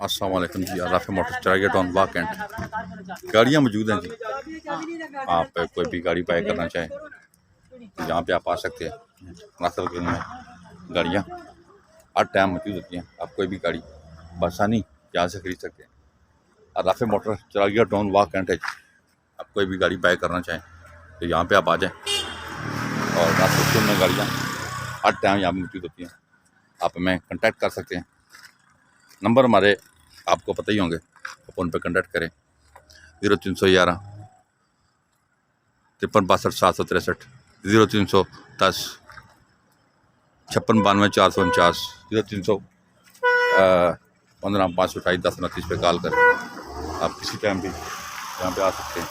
अस्सलाम वालेकुम जी। राफे मोटर चराइया टाउन वाक एंड गाड़ियाँ मौजूद हैं जी। आप कोई भी गाड़ी बाय करना चाहें यहाँ पे आप आ सकते हैं। राफे में गाड़ियाँ हर टाइम मौजूद होती हैं। आप कोई भी गाड़ी बसानी यहाँ से खरीद सकते हैं। और राफे मोटर चराइया टाउन वाक एंड है। आप कोई भी गाड़ी बाय करना चाहें तो यहाँ पे आप आ जाएँ और राफे में गाड़ियाँ हर टाइम यहाँ पर मौजूद होती हैं। आप हमें कांटेक्ट कर सकते हैं। नंबर हमारे आपको पता ही होंगे, फ़ोन पे कांटेक्ट करें 0311 53 62 763 0310 56 92 449 0315 528 1029 पे कॉल करें। आप किसी टाइम भी यहाँ पे आ सकते हैं।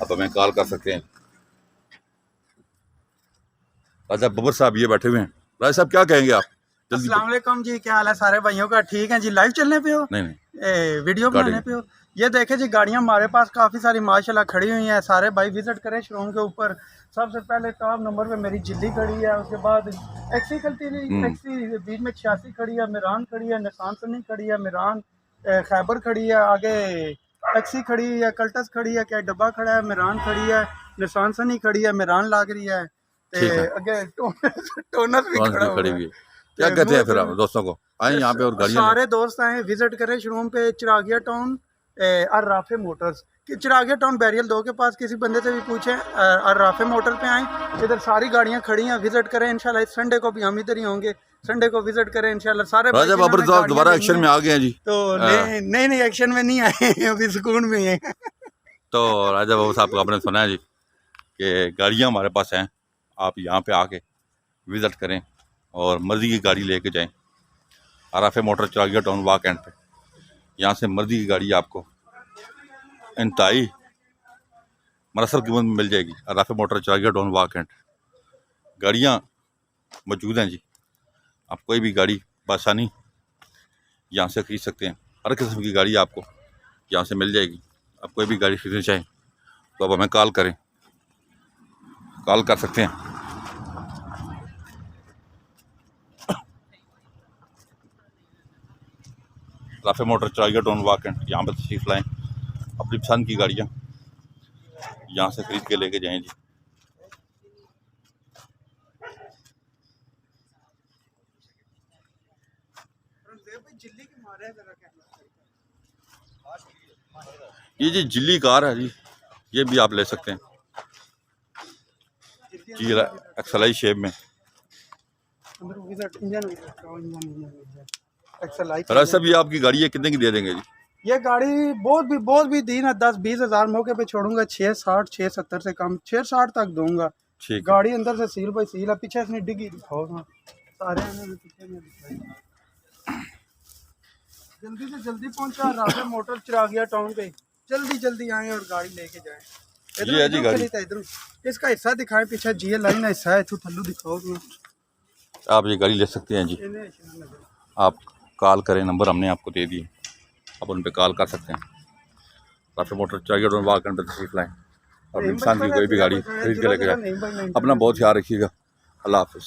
आप हमें कॉल कर सकते हैं। राजा बबर साहब ये बैठे हुए हैं। राजा साहब क्या कहेंगे आप? अस्सलाम वालेकुम जी, क्या हाल है सारे भाइयों का? ठीक है जी। लाइव चलने पे हो? नहीं वीडियो बनाने पे हो? ये देखे जी, गाड़ियां हमारे पास काफ़ी सारी माशाल्लाह खड़ी हुई हैं। सारे भाई विजिट करें शोरूम के ऊपर। सबसे पहले टॉप नंबर पे मेरी जिल्ली खड़ी है, उसके बाद एक्सी एक्सी बीच में 86 खड़ी है, मिरान खड़ी है, निसान सनी खड़ी है, मिरान खैबर खड़ी है, आगे एक्सी खड़ी है, कल्टस खड़ी है, क्या डब्बा खड़ा है, मिरान खड़ी है, निसान सनी खड़ी है, मिरान लाग रही है, अगे टोनस भी खड़ी हुई है। क्या कहते हैं फिर आप दोस्तों को आए यहाँ पे और गाड़ियाँ सारे दोस्त आए विजिट करें शोरूम पे चिरागिया टाउन अर्राफे मोटर्स कि चिरागिया टाउन बैरियल 2 के पास किसी बंदे से भी पूछें। अर्राफे मोटर पे आए, इधर सारी गाड़ियाँ खड़ी हैं, विजिट करें इंशाल्लाह। इस संडे को भी हम इधर ही होंगे, संडे को विजिट करें इंशाल्लाह। सारे राजा बाबर साहब दोबारा एक्शन में आ गए हैं जी। तो नहीं एक्शन में नहीं आए, अभी सुकून में है। तो राजा बाबू साहब को आपने सुना है जी कि गाड़ियाँ हमारे पास हैं। आप यहाँ पे आके विजिट करें और मर्जी की गाड़ी लेके जाएं। अर्राफे motor Chiragia town walk end पे यहाँ से मर्जी की गाड़ी आपको इंतहाई मुनासिब कीमत में मिल जाएगी। अर्राफे motor Chiragia town walk end गाड़ियाँ मौजूद हैं जी। आप कोई भी गाड़ी बआसानी यहाँ से खरीद सकते हैं। हर किस्म की गाड़ी आपको यहाँ से मिल जाएगी। आप कोई भी गाड़ी खरीदना चाहें तो आप हमें कॉल करें, कॉल कर सकते हैं। Rafay motor Chiragia town walk end यहाँ पर तशरीफ लाएँ। अपनी पसंद की गाड़ियाँ यहाँ से खरीद के लेके जाएं जी। ये जी जिल्ली कार है जी, ये भी आप ले सकते हैं जी, एक्सएलआई शेप में। सर ये आपकी गाड़ी है, कितने की दे देंगे जी? ये गाड़ी बहुत भी दी ना 10-20 हज़ार मौके पे छोड़ूंगा। 660 670 से कम 660 तक दूंगा। गाड़ी अंदर से सील बाई सील है, पीछे इसने डिग्गी दिखाओ सारे जल्दी से जल्दी पहुंचा। राफे मोटर चिरागिया टाउन पे जल्दी आए और गाड़ी लेके जाएं। ये है जी गाड़ी। इधर इसका हिस्सा दिखाएं, पीछे जीए लाइन हिस्सा है, इथू थल्लू दिखाओ। आप ये गाड़ी ले सकते हैं जी। आप कॉल करें, नंबर हमने आपको दे दिए, आप उन पर कॉल कर सकते हैं। Rafay motor Chiragia town walk end पे तशरीफ लाएँ और इंसान की कोई भी गाड़ी खरीद के लेके जाए। अपना बहुत ख्याल रखिएगा। अल्लाह हाफिज़।